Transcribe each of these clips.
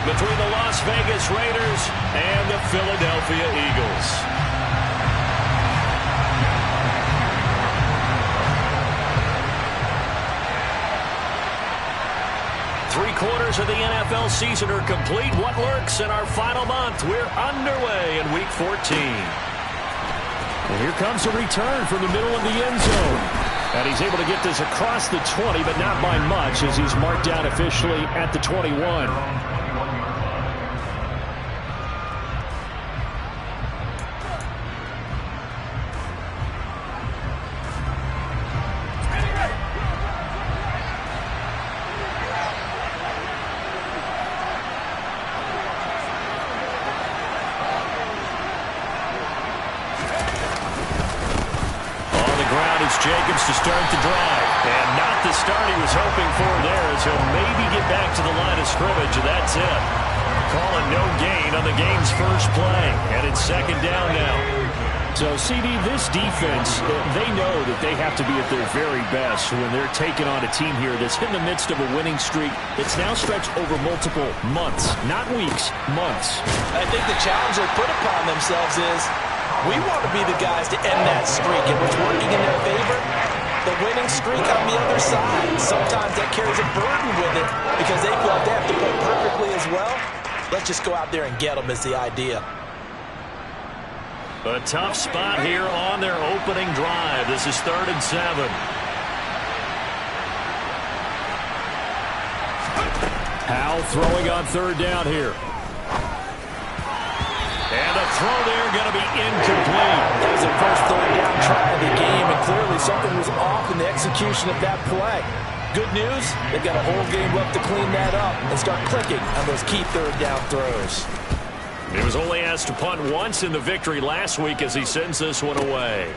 between the Las Vegas Raiders and the Philadelphia Eagles. Three-quarters of the NFL season are complete. What lurks in our final month? We're underway in Week 14. And here comes a return from the middle of the end zone. And he's able to get this across the 20, but not by much, as he's marked down officially at the 21. Jacobs to start the drive. And not the start he was hoping for there, as he'll maybe get back to the line of scrimmage, and that's it. Calling no gain on the game's first play. And it's second down now. So, CD, this defense, they know that they have to be at their very best when they're taking on a team here that's in the midst of a winning streak that's now stretched over multiple months, not weeks, months. I think the challenge they put upon themselves is, we want to be the guys to end that streak, and what's working in their favor, the winning streak on the other side. Sometimes that carries a burden with it because they feel like they have to play perfectly as well. Let's just go out there and get them is the idea. A tough spot here on their opening drive. This is 3rd and 7. Howell throwing on 3rd down here. And the throw there going to be incomplete. That was the first 3rd down try of the game, and clearly something was off in the execution of that play. Good news, they've got a whole game left to clean that up and start clicking on those key 3rd down throws. He was only asked to punt once in the victory last week as he sends this one away.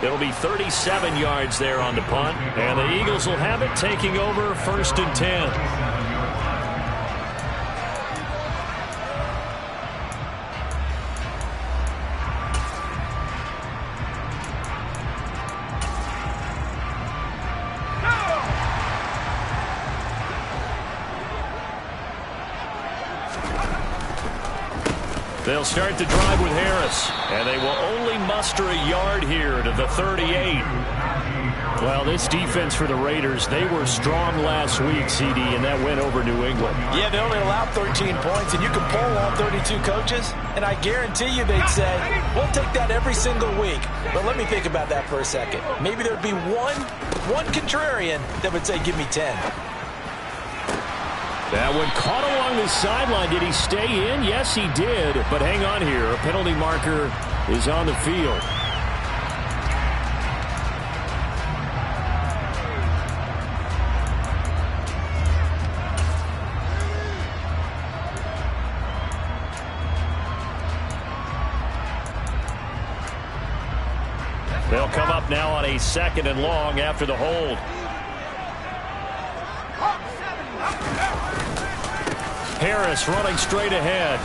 It'll be 37 yards there on the punt, and the Eagles will have it taking over 1st and 10. They'll start the drive with Harris, and they will only muster a yard here to the 38. Well, this defense for the Raiders, they were strong last week, CD, and that went over New England. Yeah, they only allowed 13 points, and you can poll all 32 coaches, and I guarantee you they'd say, we'll take that every single week. But let me think about that for a second. Maybe there'd be one contrarian that would say, give me 10. That one caught along the sideline. Did he stay in? Yes, he did. But hang on here. A penalty marker is on the field. They'll come up now on a 2nd and long after the hold. Harris running straight ahead.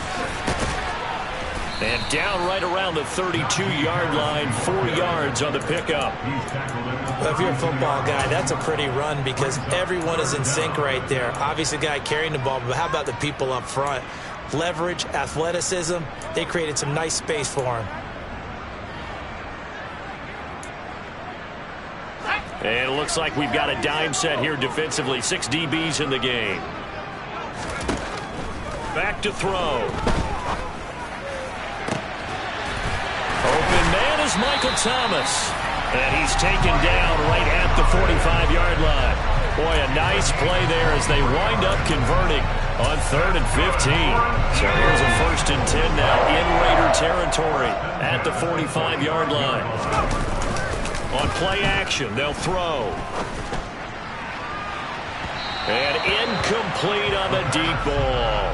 And down right around the 32-yard line, 4 yards on the pickup. Well, if you're a football guy, that's a pretty run because everyone is in sync right there. Obviously, the guy carrying the ball, but how about the people up front? Leverage, athleticism, they created some nice space for him. And it looks like we've got a dime set here defensively. 6 DBs in the game. Back to throw. Open man is Michael Thomas. And he's taken down right at the 45-yard line. Boy, a nice play there as they wind up converting on 3rd and 15. So here's a 1st and 10 now in Raider territory at the 45-yard line. On play action, they'll throw. And incomplete on the deep ball.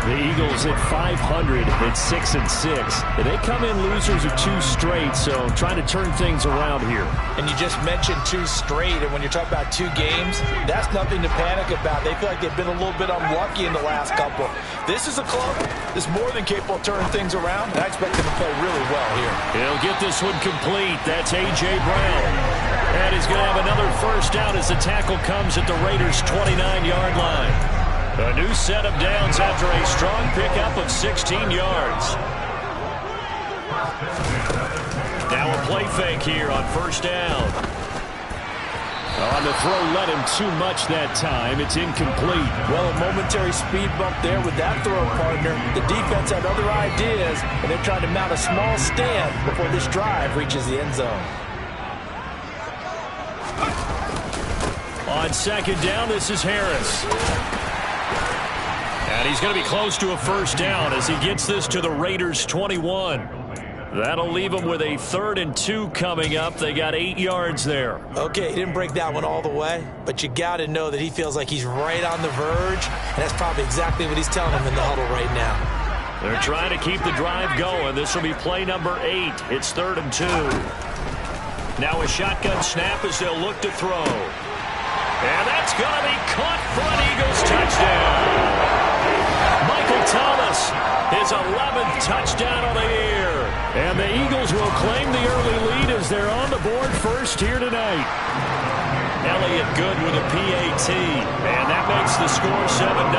The Eagles at 500 at 6-6. They come in losers of 2 straight, so trying to turn things around here. And you just mentioned 2 straight, and when you're talking about 2 games, that's nothing to panic about. They feel like they've been a little bit unlucky in the last couple. This is a club that's more than capable of turning things around, and I expect them to play really well here. He'll get this one complete. That's A.J. Brown. And he's going to have another first down as the tackle comes at the Raiders' 29-yard line. set of downs after a strong pickup of 16 yards. Now a play fake here on first down. On the throw, let him too much that time. It's incomplete. Well, a momentary speed bump there with that throw, partner. The defense had other ideas, and they're trying to mount a small stand before this drive reaches the end zone. On second down, this is Harris. And he's going to be close to a first down as he gets this to the Raiders' 21. That'll leave them with a 3rd and 2 coming up. They got 8 yards there. Okay, he didn't break that one all the way, but you got to know that he feels like he's right on the verge, and that's probably exactly what he's telling him in the huddle right now. They're trying to keep the drive going. This will be play number 8. It's 3rd and 2. Now a shotgun snap as they'll look to throw. And that's going to be caught for an Eagles touchdown. Michael Thomas, his 11th touchdown of the year. And the Eagles will claim the early lead as they're on the board first here tonight. Elliott good with a PAT. And that makes the score 7-0.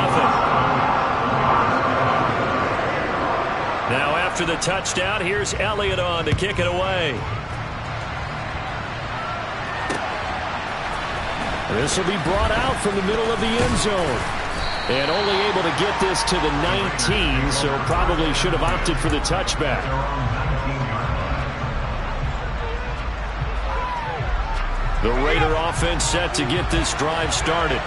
Now after the touchdown, here's Elliott on to kick it away. This will be brought out from the middle of the end zone. And only able to get this to the 19, so probably should have opted for the touchback. The Raider offense set to get this drive started.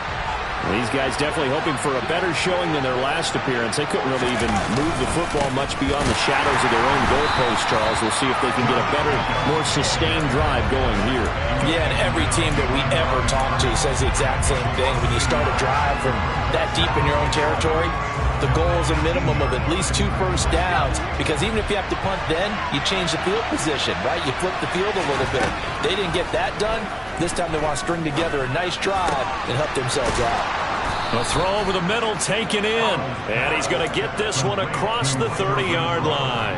These guys definitely hoping for a better showing than their last appearance. They couldn't really even move the football much beyond the shadows of their own goalpost, Charles. We'll see if they can get a better, more sustained drive going here. Yeah, and every team that we ever talk to says the exact same thing. When you start a drive from that deep in your own territory, the goal is a minimum of at least 2 first downs, because even if you have to punt then, you change the field position, right? You flip the field a little bit. They didn't get that done. This time they want to string together a nice drive and help themselves out. A throw over the middle taken in. And he's going to get this one across the 30-yard line.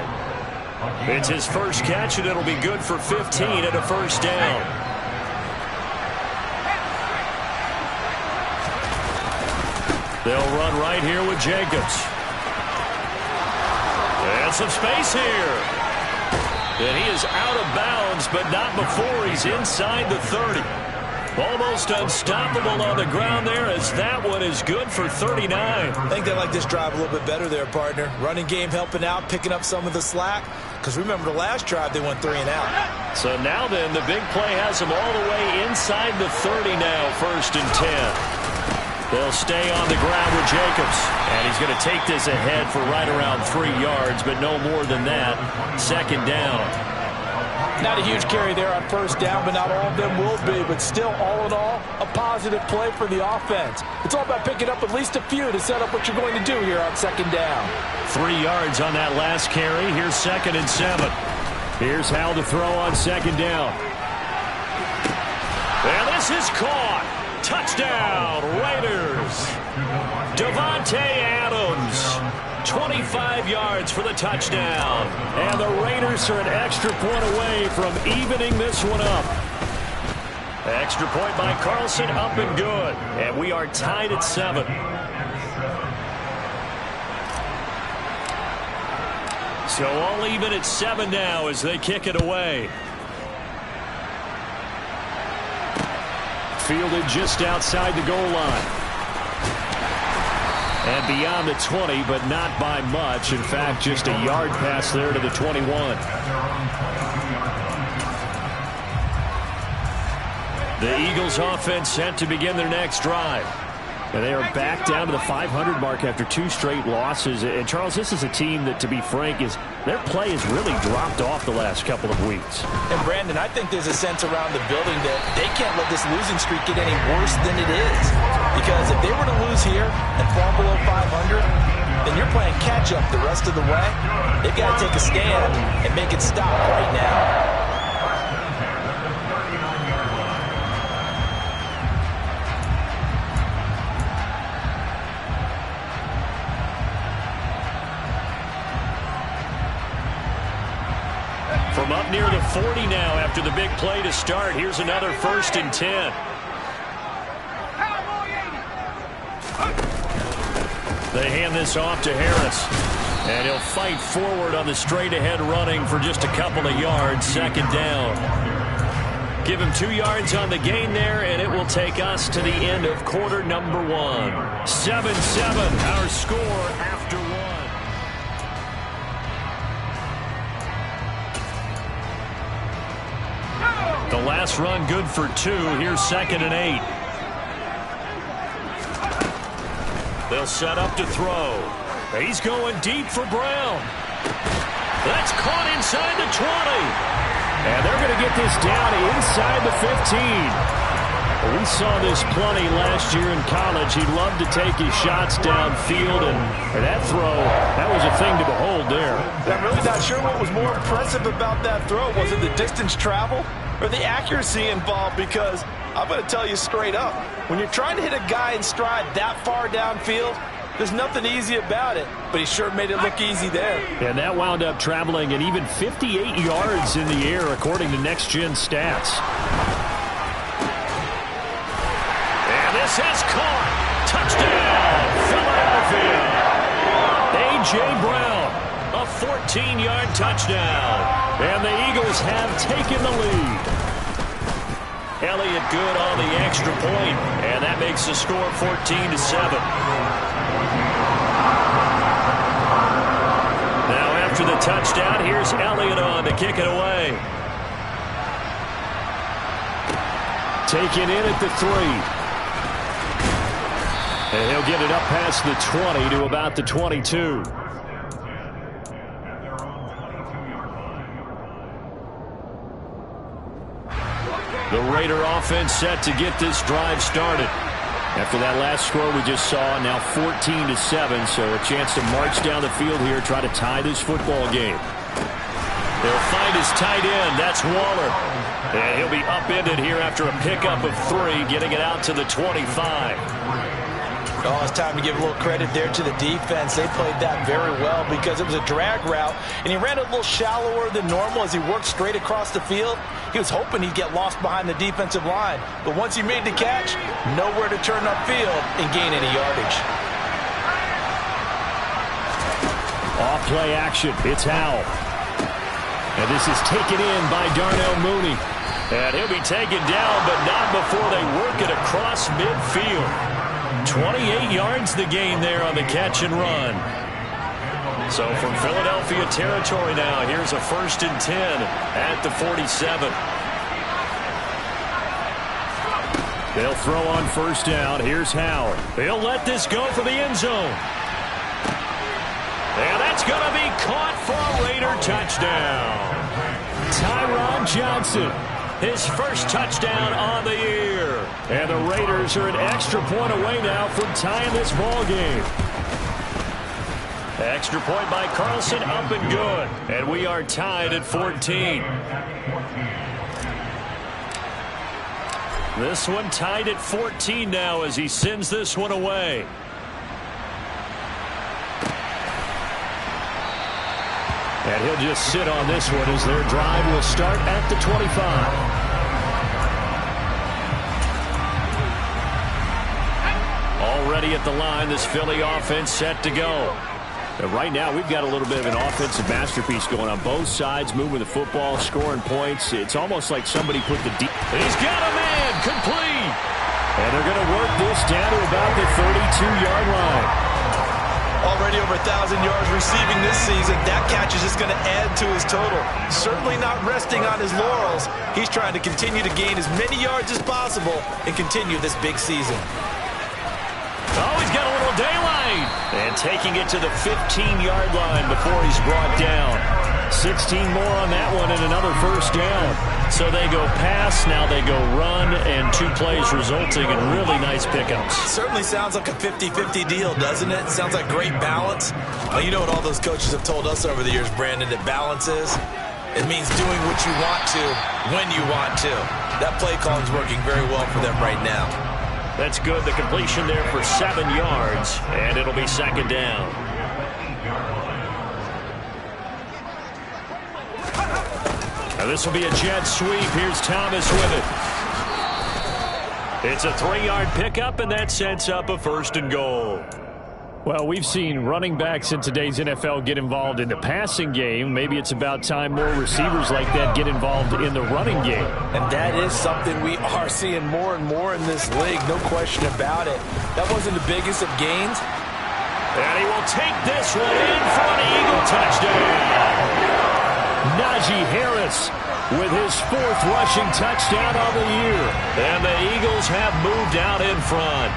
It's his first catch, and it'll be good for 15 and a first down. They'll run right here with Jacobs. And some space here. And he is out of bounds, but not before he's inside the 30. Almost unstoppable on the ground there, as that one is good for 39. I think they like this drive a little bit better there, partner. Running game helping out, picking up some of the slack. Because remember, the last drive they went 3 and out. So now then, the big play has them all the way inside the 30 now, 1st and 10. They'll stay on the ground with Jacobs. And he's going to take this ahead for right around 3 yards, but no more than that. 2nd down. Not a huge carry there on first down, but not all of them will be. But still, all in all, a positive play for the offense. It's all about picking up at least a few to set up what you're going to do here on 2nd down. 3 yards on that last carry. Here's 2nd and 7. Here's how to throw on 2nd down. And this is caught. Touchdown, Raiders. Davante Adams, 25 yards for the touchdown. And the Raiders are an extra point away from evening this one up. Extra point by Carlson, up and good. And we are tied at 7. So all even at 7 now as they kick it away. Fielded just outside the goal line. And beyond the 20, but not by much. In fact, just a yard pass there to the 21. The Eagles offense set to begin their next drive. And they are back down to the 500 mark after 2 straight losses. And, Charles, this is a team that, to be frank, their play has really dropped off the last couple of weeks. And, Brandon, I think there's a sense around the building that they can't let this losing streak get any worse than it is. Because if they were to lose here and fall below 500, then you're playing catch-up the rest of the way. They've got to take a stand and make it stop right now. From up near the 40 now after the big play to start. Here's another 1st and 10. They hand this off to Harris. And he'll fight forward on the straight-ahead running for just a couple of yards. Second down. Give him 2 yards on the gain there, and it will take us to the end of quarter number 1. 7-7, our score after 1. The last run good for 2. Here's 2nd and 8. They'll set up to throw. He's going deep for Brown. That's caught inside the 20. And they're going to get this down inside the 15. We saw this plenty last year in college. He loved to take his shots downfield, and that throw, that was a thing to behold there. I'm really not sure what was more impressive about that throw. Was it the distance travel or the accuracy involved? Because I'm going to tell you straight up, when you're trying to hit a guy in stride that far downfield, there's nothing easy about it, but he sure made it look easy there. And that wound up traveling an even 58 yards in the air, according to Next Gen Stats. And this is caught. Touchdown, Philadelphia. A.J. Brown, a 14-yard touchdown. And the Eagles have taken the lead. Elliott good on the extra point, and that makes the score 14-7. After the touchdown, here's Elliott on to kick it away. Taken in at the 3. And he'll get it up past the 20 to about the 22. The Raider offense set to get this drive started. After that last score we just saw, now 14-7, so a chance to march down the field here, try to tie this football game. They'll find his tight end. That's Waller. And he'll be upended here after a pickup of 3, getting it out to the 25. Oh, it's time to give a little credit there to the defense. They played that very well because it was a drag route, and he ran a little shallower than normal as he worked straight across the field. He was hoping he'd get lost behind the defensive line, but once he made the catch, nowhere to turn upfield and gain any yardage. Off play action. It's Howell. And this is taken in by Darnell Mooney. And he'll be taken down, but not before they work it across midfield. 28 yards the gain there on the catch and run. So from Philadelphia territory now, here's a 1st and 10 at the 47. They'll throw on 1st down. Here's Howell. He'll let this go for the end zone. And that's going to be caught for a Raider touchdown. Tyron Johnson. His first touchdown on the year. And the Raiders are an extra point away now from tying this ball game. Extra point by Carlson, up and good. And we are tied at 14. This one tied at 14 now as he sends this one away. And he'll just sit on this one as their drive will start at the 25. Already at the line, this Philly offense set to go. And right now, we've got a little bit of an offensive masterpiece going on both sides, moving the football, scoring points. It's almost like somebody put the deep. He's got a man, complete. And they're going to work this down to about the 32-yard line. Already over 1,000 yards receiving this season. That catch is just going to add to his total. Certainly not resting on his laurels. He's trying to continue to gain as many yards as possible and continue this big season. Oh, he's got a little daylight. And taking it to the 15-yard line before he's brought down. 16 more on that one and another 1st down. So they go pass, now they go run, and 2 plays resulting in really nice pickups. Certainly sounds like a 50-50 deal, doesn't it? Sounds like great balance. Well, you know what all those coaches have told us over the years, Brandon, that balance is? It means doing what you want to, when you want to. That play call is working very well for them right now. That's good. The completion there for 7 yards, and it'll be 2nd down. Now this will be a jet sweep. Here's Thomas with it. It's a 3-yard pickup, and that sets up a 1st and goal. Well, we've seen running backs in today's NFL get involved in the passing game. Maybe it's about time more receivers like that get involved in the running game. And that is something we are seeing more and more in this league, no question about it. That wasn't the biggest of gains. And he will take this one in for an Eagle touchdown. Najee Harris with his 4th rushing touchdown of the year. And the Eagles have moved out in front.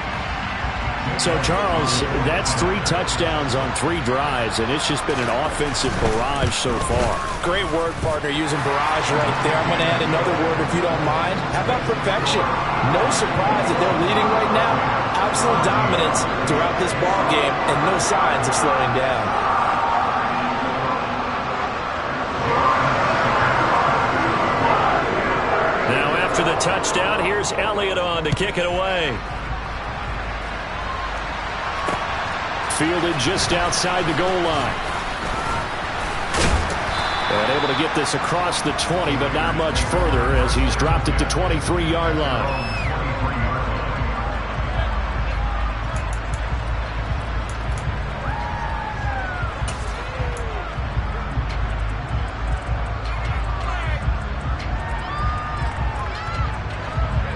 So, Charles, that's 3 touchdowns on 3 drives, and it's just been an offensive barrage so far. Great word, partner, using barrage right there. I'm going to add another word if you don't mind. How about perfection? No surprise that they're leading right now. Absolute dominance throughout this ball game and no signs of slowing down. Now after the touchdown, here's Elliott on to kick it away. Fielded just outside the goal line. And able to get this across the 20, but not much further as he's dropped it to 23-yard line.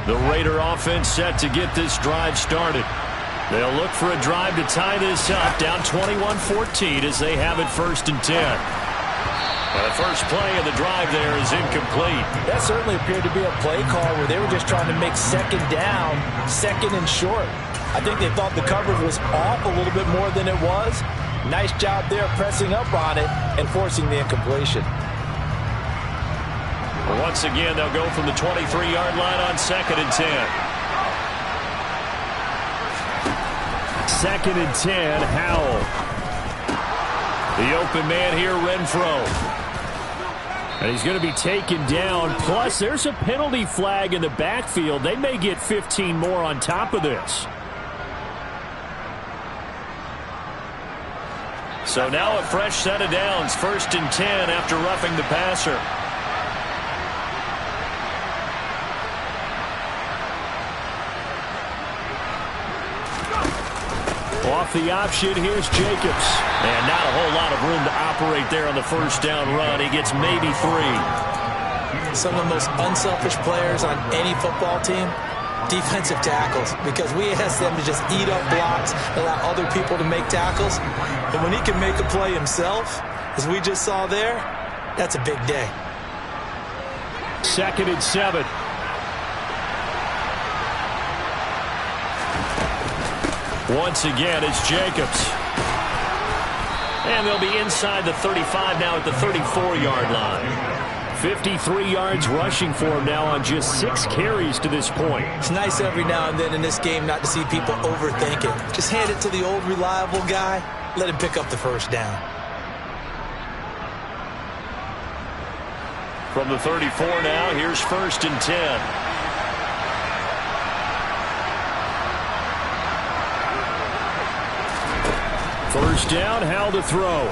The Raider offense set to get this drive started. They'll look for a drive to tie this up, down 21-14 as they have it 1st and 10. Well, the first play of the drive there is incomplete. That certainly appeared to be a play call where they were just trying to make 2nd down, 2nd and short. I think they thought the coverage was off a little bit more than it was. Nice job there pressing up on it and forcing the incompletion. Once again, they'll go from the 23-yard line on 2nd and 10. 2nd and 10, Howell. The open man here, Renfro. And he's going to be taken down. Plus, there's a penalty flag in the backfield. They may get 15 more on top of this. So now a fresh set of downs, 1st and 10 after roughing the passer. Off the option, here's Jacobs. And not a whole lot of room to operate there on the 1st down run. He gets maybe 3. Some of the most unselfish players on any football team, defensive tackles, because we ask them to just eat up blocks, allow other people to make tackles. And when he can make a play himself, as we just saw there, that's a big day. 2nd and 7. Once again, it's Jacobs. And they'll be inside the 35 now at the 34-yard line. 53 yards rushing for him now on just 6 carries to this point. It's nice every now and then in this game not to see people overthink it. Just hand it to the old reliable guy. Let him pick up the 1st down. From the 34 now, here's 1st and 10. First down, Howell to throw.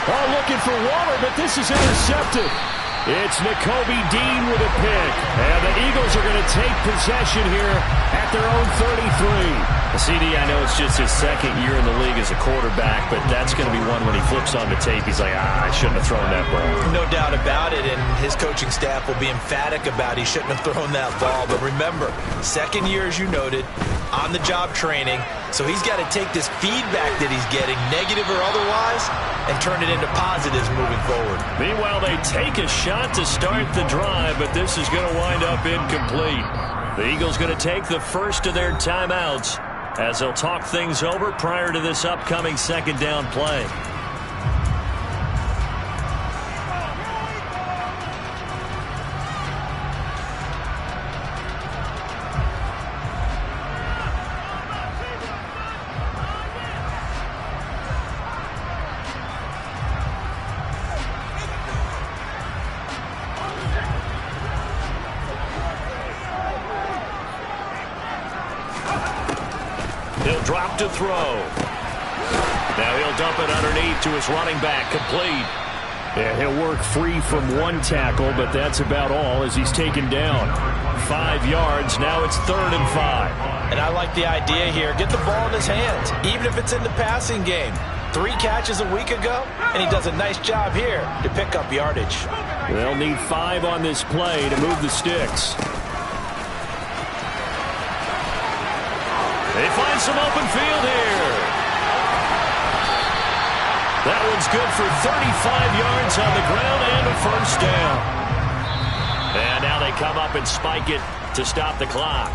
Oh, looking for Waller, but this is intercepted. It's Nakobe Dean with a pick. And the Eagles are going to take possession here at their own 33. CD, I know it's just his 2nd year in the league as a quarterback, but that's going to be one when he flips on the tape. He's like, I shouldn't have thrown that ball. No doubt about it, and his coaching staff will be emphatic about he shouldn't have thrown that ball. But remember, 2nd year, as you noted, on-the-job training. So he's got to take this feedback that he's getting, negative or otherwise, and turn it into positives moving forward. Meanwhile, they take a shot to start the drive, but this is going to wind up incomplete. The Eagles going to take the first of their timeouts as they'll talk things over prior to this upcoming 2nd down play. He'll drop to throw. Now he'll dump it underneath to his running back, complete. Yeah, he'll work free from one tackle, but that's about all as he's taken down. 5 yards. Now it's 3rd and 5. And I like the idea here. Get the ball in his hands, even if it's in the passing game. 3 catches a week ago, and he does a nice job here to pick up yardage. They'll need 5 on this play to move the sticks. They find some open field here. That one's good for 35 yards on the ground and a first down. And now they come up and spike it to stop the clock.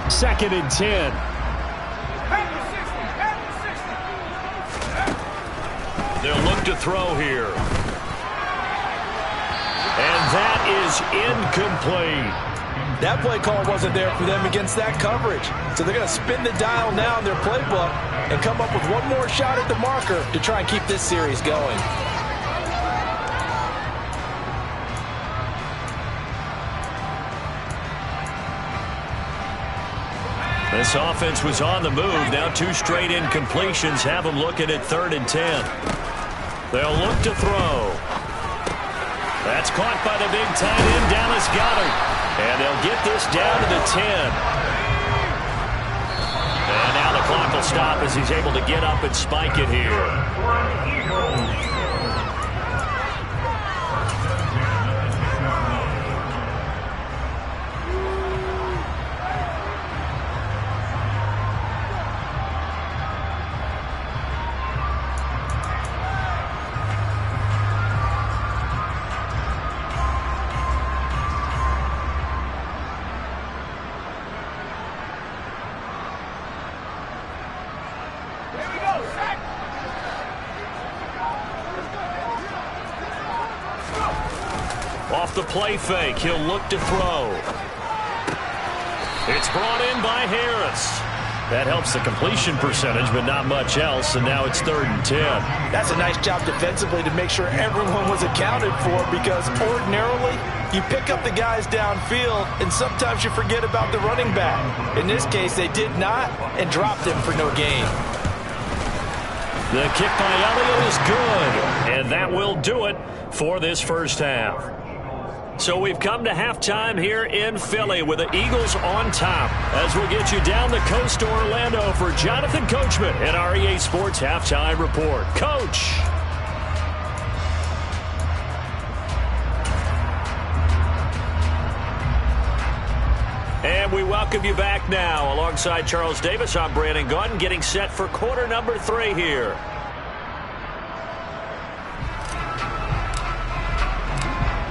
2nd and 10. They'll look to throw here. And that is incomplete. That play call wasn't there for them against that coverage. So they're going to spin the dial now in their playbook and come up with one more shot at the marker to try and keep this series going. This offense was on the move. Now 2 straight incompletions have them looking at 3rd and 10. They'll look to throw. That's caught by the big tight end, Dallas Goedert. And they'll get this down to the 10. And now the clock will stop as he's able to get up and spike it here. Off the play fake, he'll look to throw. It's brought in by Harris. That helps the completion percentage, but not much else, and now it's 3rd and 10. That's a nice job defensively to make sure everyone was accounted for, because ordinarily you pick up the guys downfield and sometimes you forget about the running back. In this case, they did not and dropped him for no gain. The kick by Elliott is good, and that will do it for this first half. So we've come to halftime here in Philly with the Eagles on top. As we'll get you down the coast to Orlando for Jonathan Coachman in our EA Sports Halftime Report. Coach. And we welcome you back now. Alongside Charles Davis, I'm Brandon Gaudin, getting set for quarter number 3 here.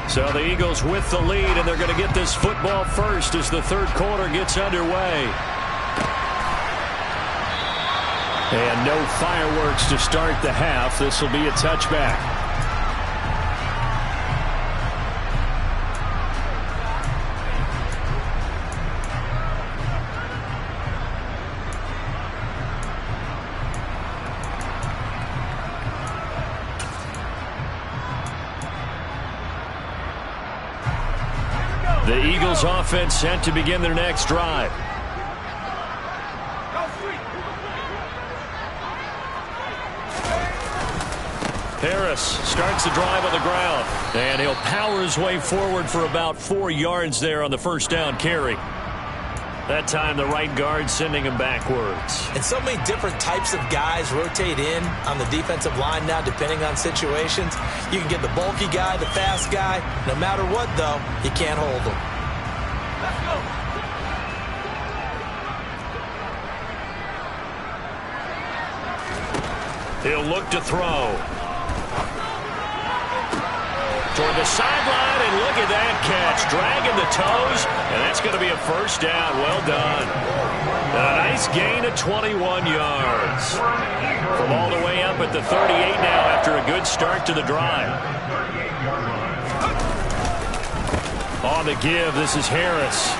So the Eagles with the lead, and they're going to get this football first as the 3rd quarter gets underway. And no fireworks to start the half. This will be a touchback. The Eagles offense set to begin their next drive. Harris starts the drive on the ground, and he'll power his way forward for about 4 yards there on the first down carry. That time the right guard sending him backwards. And so many different types of guys rotate in on the defensive line now depending on situations. You can get the bulky guy, the fast guy. No matter what, though, you can't hold them. Let's go. He'll look to throw. Toward the sideline, and look at that catch. Dragging the toes, and that's going to be a first down. Well done. A nice gain of 21 yards. From all the way up at the 38 now after a good start to the drive. On the give, this is Harris.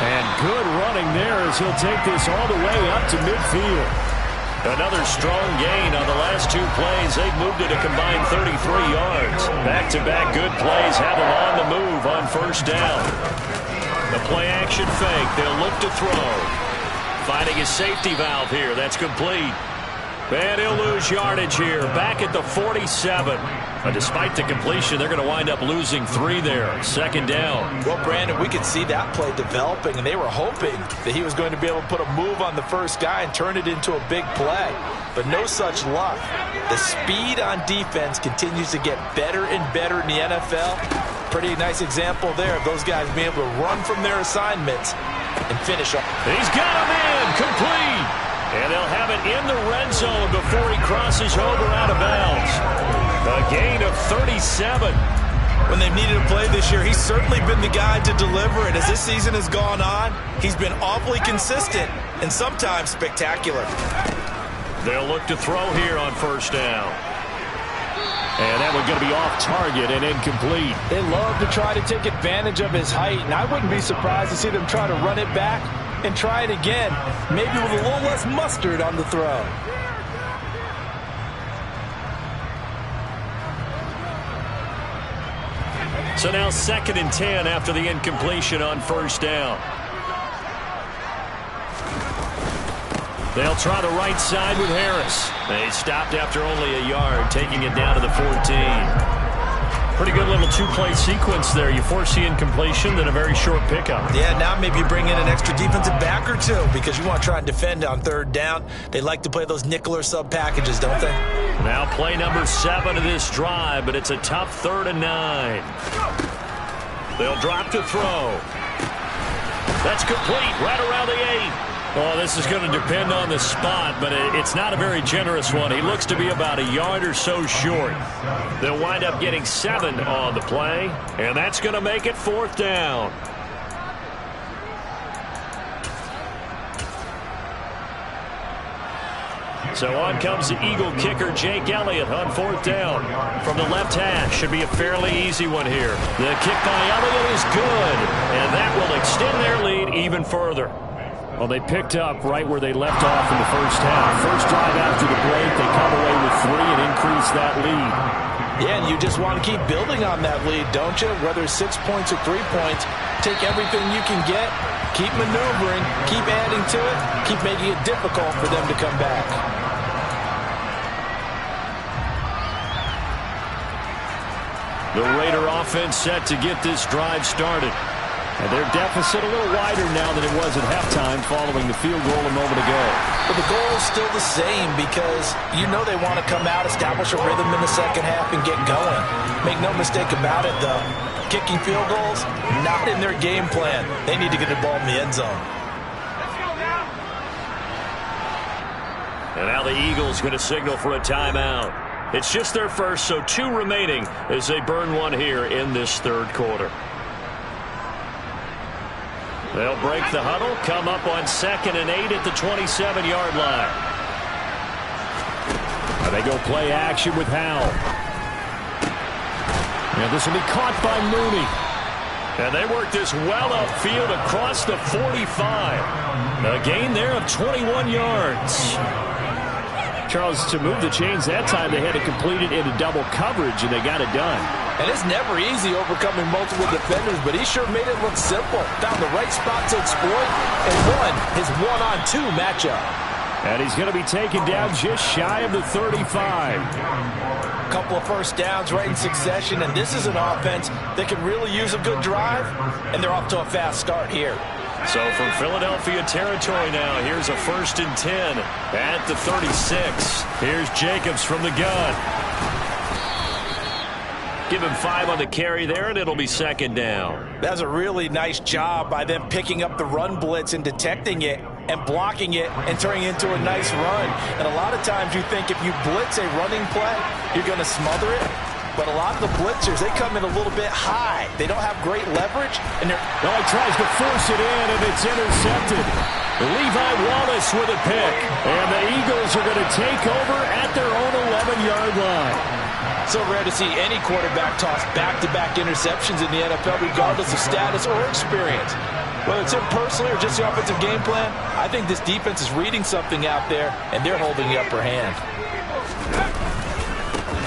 And good running there as he'll take this all the way up to midfield. Another strong gain on the last 2 plays. They've moved it a combined 33 yards. Back-to-back good plays have them on the move on first down. The play-action fake. They'll look to throw. Finding a safety valve here. That's complete. And he'll lose yardage here, back at the 47. Despite the completion, they're going to wind up losing 3 there. 2nd down. Well, Brandon, we could see that play developing, and they were hoping that he was going to be able to put a move on the first guy and turn it into a big play. But no such luck. The speed on defense continues to get better and better in the NFL. Pretty nice example there of those guys being able to run from their assignments and finish up. He's got him in, complete. And they'll have it in the red zone before he crosses over out of bounds. A gain of 37. When they've needed a play this year, he's certainly been the guy to deliver. And as this season has gone on, he's been awfully consistent and sometimes spectacular. They'll look to throw here on 1st down. And that one's going to be off target and incomplete. They love to try to take advantage of his height, and I wouldn't be surprised to see them try to run it back and try it again, maybe with a little less mustard on the throw. So now 2nd and 10 after the incompletion on 1st down. They'll try the right side with Harris. They stopped after only a yard, taking it down to the 14. Pretty good little 2-play sequence there. You force the incompletion, then a very short pickup. Yeah, now maybe you bring in an extra defensive back or 2 because you want to try and defend on 3rd down. They like to play those nickel or sub packages, don't they? Now play number 7 of this drive, but it's a tough 3rd and 9. They'll drop to throw. That's complete right around the 8. Oh, this is going to depend on the spot, but it's not a very generous one. He looks to be about a yard or so short. They'll wind up getting 7 on the play, and that's going to make it 4th down. So on comes the Eagle kicker, Jake Elliott, on 4th down. From the left hash, should be a fairly easy one here. The kick by Elliott is good, and that will extend their lead even further. Well, they picked up right where they left off in the first half. First drive after the break, they come away with 3 and increase that lead. Yeah, and you just want to keep building on that lead, don't you? Whether it's 6 points or 3 points, take everything you can get, keep maneuvering, keep adding to it, keep making it difficult for them to come back. The Raider offense set to get this drive started. And their deficit a little wider now than it was at halftime following the field goal a moment ago. But the goal is still the same because you know they want to come out, establish a rhythm in the second half, and get going. Make no mistake about it, though. Kicking field goals, not in their game plan. They need to get the ball in the end zone. And now the Eagles going to signal for a timeout. It's just their first, so 2 remaining as they burn one here in this 3rd quarter. They'll break the huddle, come up on 2nd and 8 at the 27-yard line. And they go play action with Howell. And this will be caught by Mooney. And they work this well upfield across the 45. A gain there of 21 yards. Charles, to move the chains that time, they had to complete it into double coverage, and they got it done. And it's never easy overcoming multiple defenders, but he sure made it look simple. Found the right spot to exploit and won his one-on-2 matchup. And he's going to be taken down just shy of the 35. A couple of first downs right in succession, and this is an offense that can really use a good drive, and they're off to a fast start here. So from Philadelphia territory now, here's a 1st and 10 at the 36. Here's Jacobs from the gun. Give him 5 on the carry there, and it'll be 2nd down. That's a really nice job by them picking up the run blitz and detecting it and blocking it and turning it into a nice run. And a lot of times you think if you blitz a running play, you're going to smother it. But a lot of the blitzers, they come in a little bit high. They don't have great leverage. And they're he tries to force it in, and it's intercepted. Levi Wallace with a pick. And the Eagles are going to take over at their own 11-yard line. So rare to see any quarterback toss back-to-back interceptions in the NFL, regardless of status or experience. Whether it's him personally or just the offensive game plan, I think this defense is reading something out there, and they're holding the upper hand.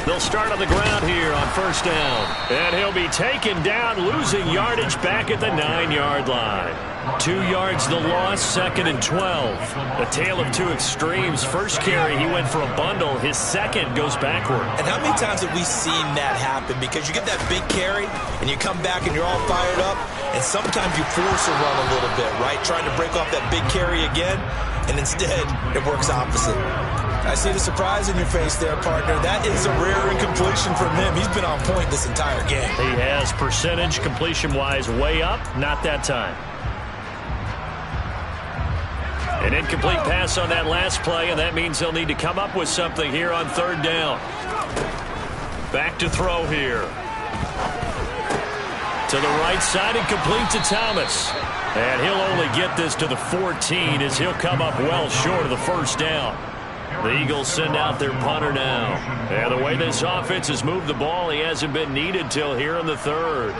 They'll start on the ground here on first down. And he'll be taken down, losing yardage back at the 9-yard line. 2 yards the loss, 2nd and 12. A tale of two extremes. First carry, he went for a bundle. His second goes backward. And how many times have we seen that happen? Because you get that big carry, and you come back and you're all fired up, and sometimes you force a run a little bit, right? Trying to break off that big carry again, and instead it works opposite. I see the surprise in your face there, partner. That is a rare incompletion from him. He's been on point this entire game. He has percentage completion-wise way up. Not that time. An incomplete pass on that last play, and that means they'll need to come up with something here on third down. Back to throw here. To the right side and complete to Thomas. And he'll only get this to the 14 as he'll come up well short of the first down. The Eagles send out their punter now. And the way this offense has moved the ball, he hasn't been needed till here in the third.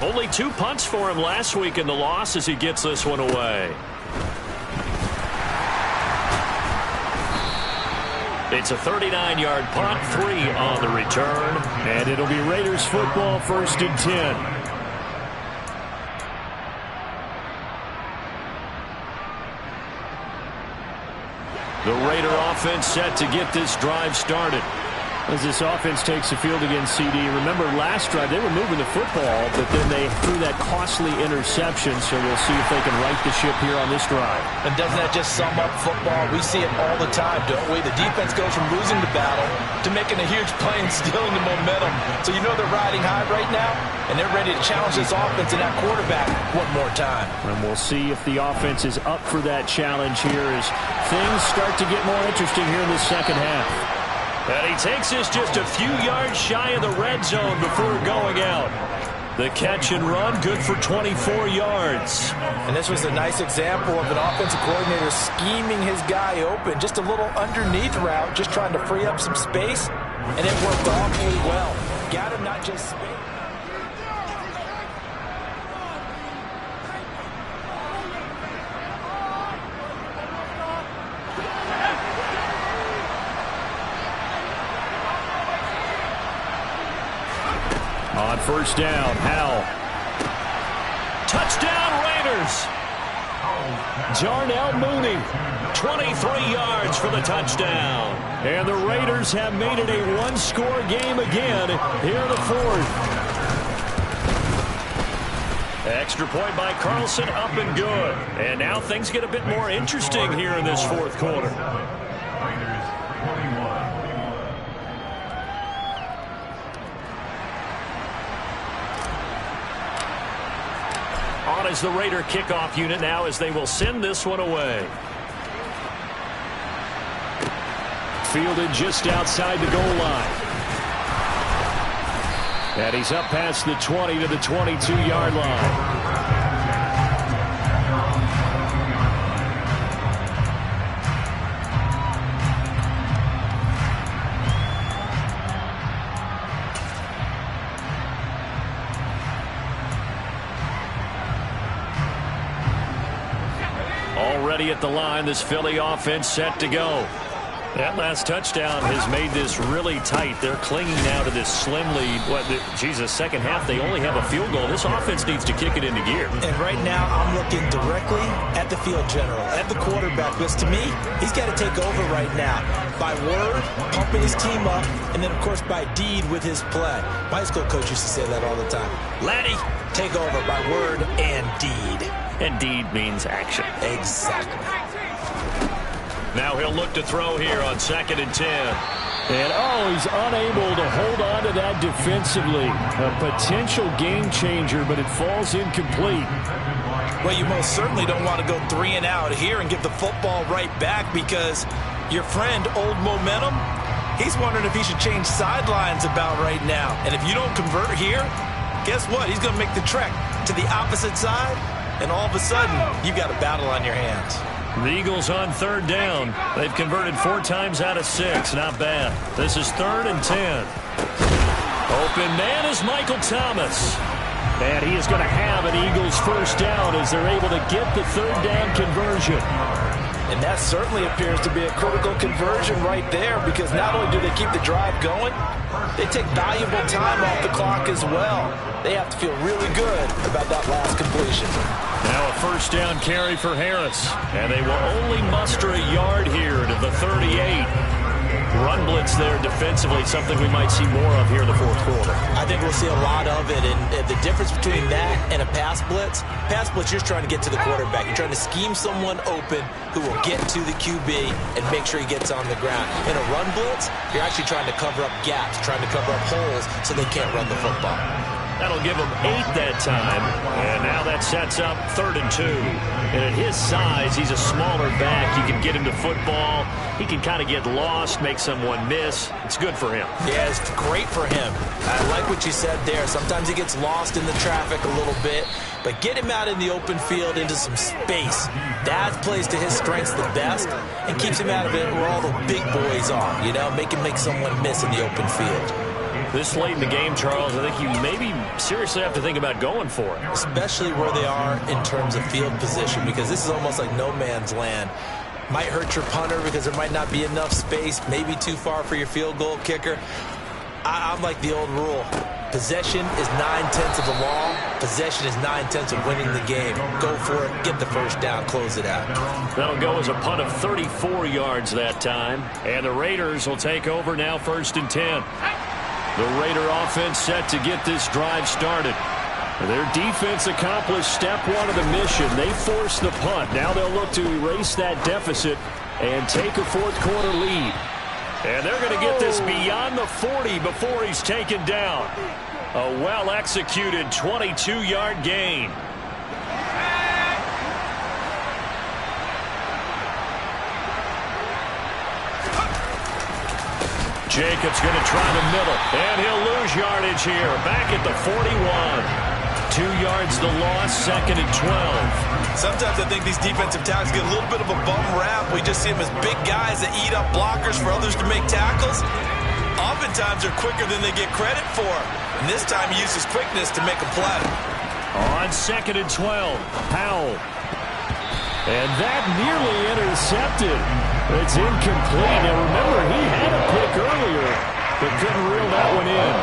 Only 2 punts for him last week in the loss as he gets this one away. It's a 39-yard punt, 3 on the return. And it'll be Raiders football, 1st and 10. The Raider offense set to get this drive started. As this offense takes the field against CD, remember last drive they were moving the football, but then they threw that costly interception, so we'll see if they can right the ship here on this drive. And doesn't that just sum up football? We see it all the time, don't we? The defense goes from losing the battle to making a huge play and stealing the momentum. So you know they're riding high right now, and they're ready to challenge this offense and that quarterback one more time. And we'll see if the offense is up for that challenge here as things start to get more interesting here in the second half. And he takes this just a few yards shy of the red zone before going out. The catch and run, good for 24 yards. And this was a nice example of an offensive coordinator scheming his guy open. Just a little underneath route, just trying to free up some space. And it worked awfully well. Got him not just space. On first down, Howell. Touchdown, Raiders. Darnell Mooney. 23 yards for the touchdown. And the Raiders have made it a one-score game again here in the fourth. Extra point by Carlson, up and good. And now things get a bit more interesting here in this fourth quarter. On is the Raider kickoff unit now as they will send this one away. Fielded just outside the goal line. And he's up past the 20 to the 22-yard line. Already at the line, this Philly offense set to go. That last touchdown has made this really tight. They're clinging now to this slim lead. Second half, they only have a field goal. This offense needs to kick it into gear. And right now, I'm looking directly at the field general, at the quarterback. Because to me, he's got to take over right now. By word, pumping his team up, and then, of course, by deed with his play. My high school coach used to say that all the time. Laddie, take over by word and deed. And deed means action. Exactly. Now he'll look to throw here on 2nd and 10. And, he's unable to hold on to that defensively. A potential game changer, but it falls incomplete. Well, you most certainly don't want to go 3 and out here and give the football right back because your friend, Old Momentum, he's wondering if he should change sidelines about right now. And if you don't convert here, guess what? He's going to make the trek to the opposite side, and all of a sudden, you got a battle on your hands. The Eagles on 3rd down. They've converted 4 times out of 6. Not bad. This is 3rd and 10. Open man is Michael Thomas. And he is going to have an Eagles first down as they're able to get the third down conversion. And that certainly appears to be a critical conversion right there, because not only do they keep the drive going, they take valuable time off the clock as well. They have to feel really good about that last completion. Now a first down carry for Harris. And they will only muster a yard here to the 38. Run blitz there defensively, something we might see more of here in the fourth quarter. I think we'll see a lot of it, and the difference between that and a pass blitz, you're trying to get to the quarterback. You're trying to scheme someone open who will get to the QB and make sure he gets on the ground. In a run blitz, you're actually trying to cover up gaps, trying to cover up holes so they can't run the football. That'll give him 8 that time. And now that sets up 3rd and 2. And at his size, he's a smaller back. You can get him to football. He can kind of get lost, make someone miss. It's good for him. Yeah, it's great for him. I like what you said there. Sometimes he gets lost in the traffic a little bit, but get him out in the open field into some space. That plays to his strengths the best and keeps him out of it where all the big boys are. You know, make him make someone miss in the open field. This late in the game, Charles, I think you maybe seriously have to think about going for it. Especially where they are in terms of field position, because this is almost like no man's land. Might hurt your punter because there might not be enough space, maybe too far for your field goal kicker. I'm like the old rule. Possession is 9/10 of the law. Possession is 9/10 of winning the game. Go for it, get the first down, close it out. That'll go as a punt of 34 yards that time. And the Raiders will take over now, 1st and 10. The Raider offense set to get this drive started. Their defense accomplished step 1 of the mission. They forced the punt. Now they'll look to erase that deficit and take a fourth quarter lead. And they're going to get this beyond the 40 before he's taken down. A well-executed 22-yard gain. Jacobs going to try the middle, and he'll lose yardage here. Back at the 41. 2 yards the loss, 2nd and 12. Sometimes I think these defensive tackles get a little bit of a bum rap. We just see them as big guys that eat up blockers for others to make tackles. Oftentimes they're quicker than they get credit for. And this time he uses quickness to make a play. On 2nd and 12, Powell. And that nearly intercepted. It's incomplete. Now remember, he had a pick earlier, but couldn't reel that one in.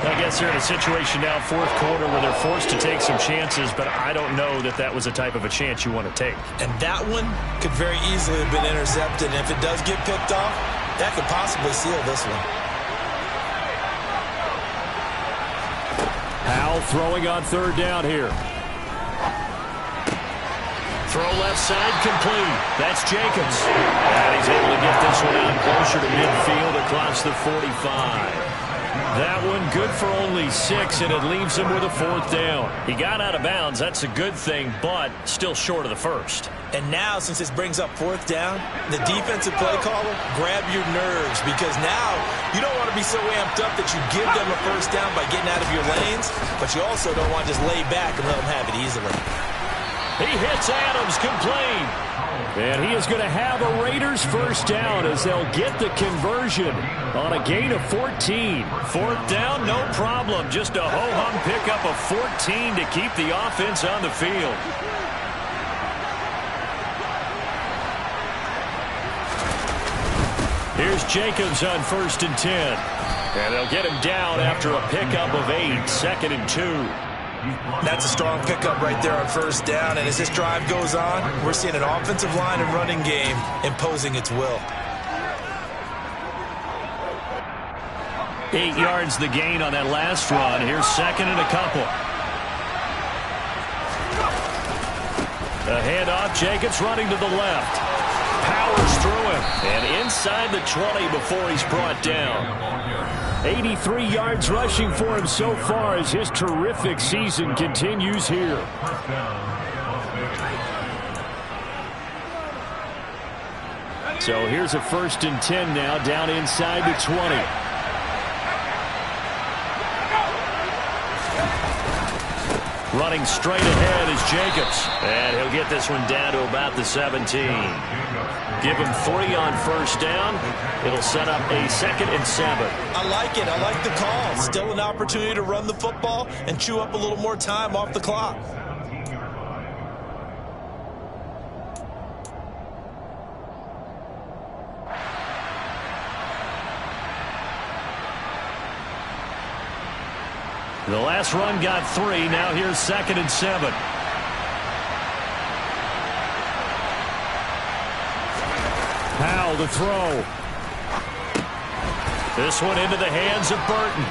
I guess they're in a situation now, fourth quarter, where they're forced to take some chances, but I don't know that that was the type of a chance you want to take. And that one could very easily have been intercepted. And if it does get picked off, that could possibly seal this one. Powell throwing on 3rd down here. Throw left side complete. That's Jacobs. And he's able to get this one out closer to midfield across the 45. That one good for only 6, and it leaves him with a 4th down. He got out of bounds. That's a good thing, but still short of the first. And now, since this brings up 4th down, the defensive play caller, grab your nerves, because now you don't want to be so amped up that you give them a first down by getting out of your lanes, but you also don't want to just lay back and let them have it easily. He hits Adams complete. And he is going to have a Raiders first down as they'll get the conversion on a gain of 14. 4th down, no problem. Just a ho-hum pickup of 14 to keep the offense on the field. Here's Jacobs on 1st and 10. And they'll get him down after a pickup of 8, 2nd and 2. That's a strong pickup right there on 1st down, and as this drive goes on, we're seeing an offensive line and running game imposing its will. 8 yards the gain on that last run. Here's 2nd and a couple. A handoff, Jacobs running to the left. Powers through him, and inside the 20 before he's brought down. 83 yards rushing for him so far as his terrific season continues here. So here's a 1st and 10 now, down inside the 20. Running straight ahead is Jacobs. And he'll get this one down to about the 17. Give him 3 on first down. It'll set up a 2nd and 7. I like it. I like the call. Still an opportunity to run the football and chew up a little more time off the clock. The last run got 3. Now here's 2nd and 7. Powell to throw. This one into the hands of Burton.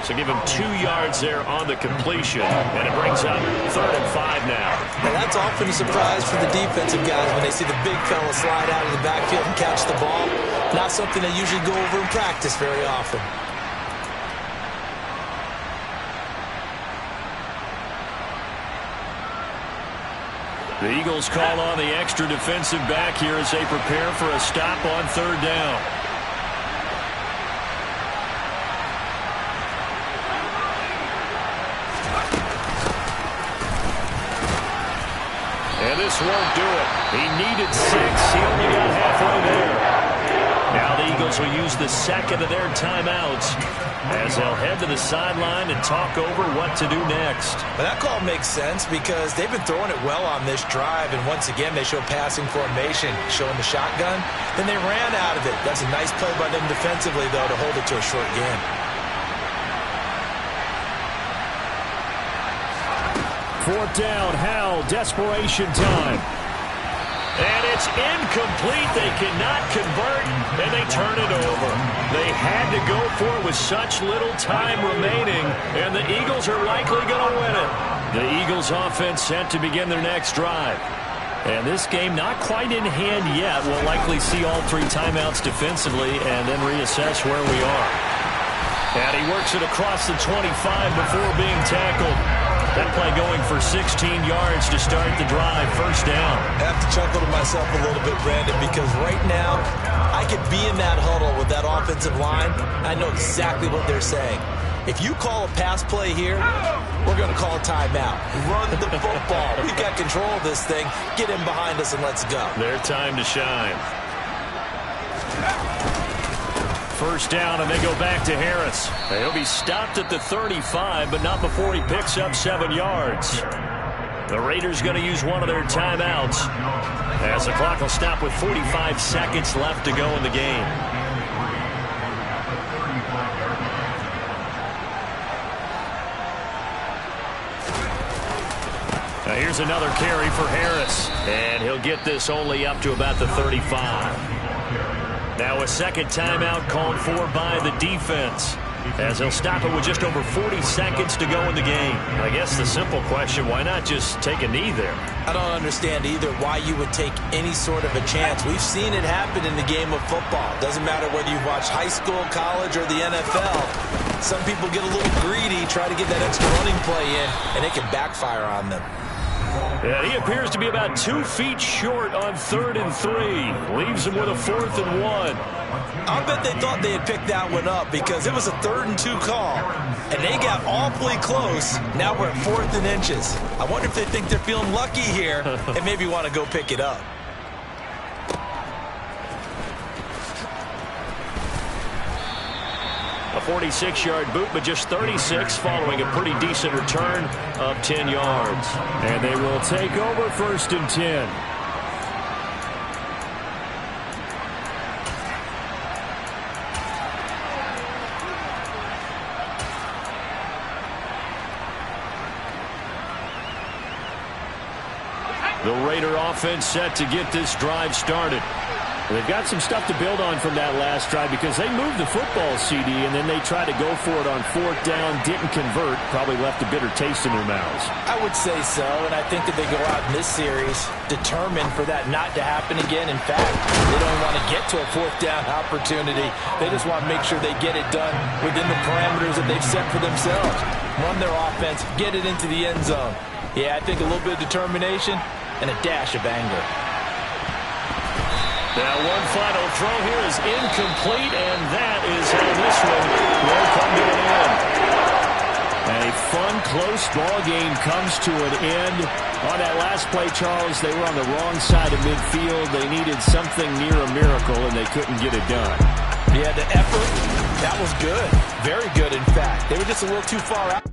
So give him 2 yards there on the completion. And it brings up 3rd and 5 now. Now that's often a surprise for the defensive guys when they see the big fella slide out of the backfield and catch the ball. Not something they usually go over in practice very often. The Eagles call on the extra defensive back here as they prepare for a stop on 3rd down. And this won't do it. He needed 6. He only got halfway there. Now the Eagles will use the 2nd of their timeouts as they'll head to the sideline and talk over what to do next. But that call makes sense because they've been throwing it well on this drive, and once again they show passing formation, showing the shotgun. Then they ran out of it. That's a nice play by them defensively, though, to hold it to a short game. Fourth down, Howell, desperation time. And it's incomplete. They cannot convert, and they turn it over. They had to go for it with such little time remaining, and the Eagles are likely going to win it. The Eagles offense set to begin their next drive. And this game not quite in hand yet. We'll likely see all 3 timeouts defensively and then reassess where we are. And he works it across the 25 before being tackled. That play going for 16 yards to start the drive. First down. I have to chuckle to myself a little bit, Brandon, because right now I could be in that huddle with that offensive line. I know exactly what they're saying. If you call a pass play here, we're going to call a timeout. Run the football. We've got control of this thing. Get in behind us and let's go. Their time to shine. First down, and they go back to Harris. He'll be stopped at the 35, but not before he picks up 7 yards. The Raiders going to use one of their timeouts as the clock will stop with 45 seconds left to go in the game. Now here's another carry for Harris, and he'll get this only up to about the 35. Now a second timeout called for by the defense as they'll stop it with just over 40 seconds to go in the game. I guess the simple question, why not just take a knee there? I don't understand either why you would take any sort of a chance. We've seen it happen in the game of football. Doesn't matter whether you watch high school, college, or the NFL. Some people get a little greedy, try to get that extra running play in, and it can backfire on them. And he appears to be about 2 feet short on 3rd and 3. Leaves him with a 4th and 1. I'll bet they thought they had picked that one up because it was a 3rd and 2 call. And they got awfully close. Now we're at 4th and inches. I wonder if they think they're feeling lucky here and maybe want to go pick it up. A 46-yard boot, but just 36 following a pretty decent return of 10 yards. And they will take over 1st and 10. The Raider offense set to get this drive started. They've got some stuff to build on from that last drive because they moved the football, CD, and then they tried to go for it on 4th down, didn't convert, probably left a bitter taste in their mouths. I would say so, and I think that they go out in this series determined for that not to happen again. In fact, they don't want to get to a 4th down opportunity. They just want to make sure they get it done within the parameters that they've set for themselves. Run their offense, get it into the end zone. Yeah, I think a little bit of determination and a dash of anger. Now one final throw here is incomplete, and that is how this one will come to an end. And a fun, close ball game comes to an end. On that last play, Charles, they were on the wrong side of midfield. They needed something near a miracle, and they couldn't get it done. Yeah, the effort, that was good. Very good, in fact. They were just a little too far out.